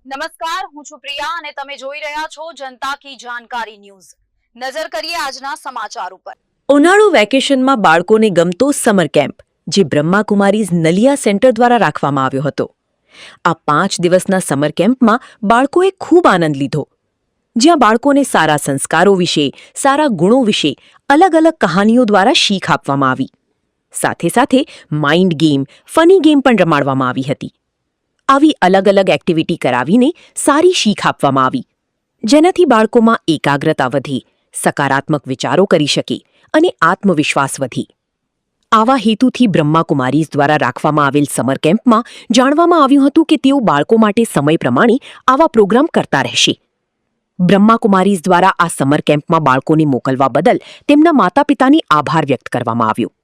નમસ્કાર, હું છું પ્રિયા અને તમે જોઈ રહ્યા છો જનતા કી જાણકારી ન્યૂઝ। નજર કરીએ આજના સમાચાર ઉપર। ઉનાળુ વેકેશનમાં બાળકોને ગમતો સમર કેમ્પ જે બ્રહ્માકુમારીઝ નલિયા સેન્ટર દ્વારા રાખવામાં આવ્યો હતો। આ 5 દિવસના સમર કેમ્પમાં બાળકોએ ખૂબ આનંદ લીધો, જ્યાં બાળકોને સારા સંસ્કારો વિશે, સારા ગુણો વિશે અલગ અલગ કહાનીઓ દ્વારા શીખ આપવામાં આવી। સાથે સાથે માઇન્ડ ગેમ, ફની ગેમ પણ રમાડવામાં આવી હતી। આવી અલગ અલગ એક્ટિવિટી કરાવીને સારી શીખ આપવામાં આવી, જેનાથી બાળકોમાં એકાગ્રતા વધે, સકારાત્મક વિચારો કરી શકે અને આત્મવિશ્વાસ વધે। આવા હેતુથી બ્રહ્માકુમારીઝ દ્વારા રાખવામાં આવેલ સમર કેમ્પમાં જાણવામાં આવ્યું હતું કે તેઓ બાળકો માટે સમય પ્રમાણે આવા પ્રોગ્રામ કરતા રહેશે। બ્રહ્માકુમારીઝ દ્વારા આ સમર કેમ્પમાં બાળકોને મોકલવા બદલ તેમના માતા પિતાને આભાર વ્યક્ત કરવામાં આવ્યો।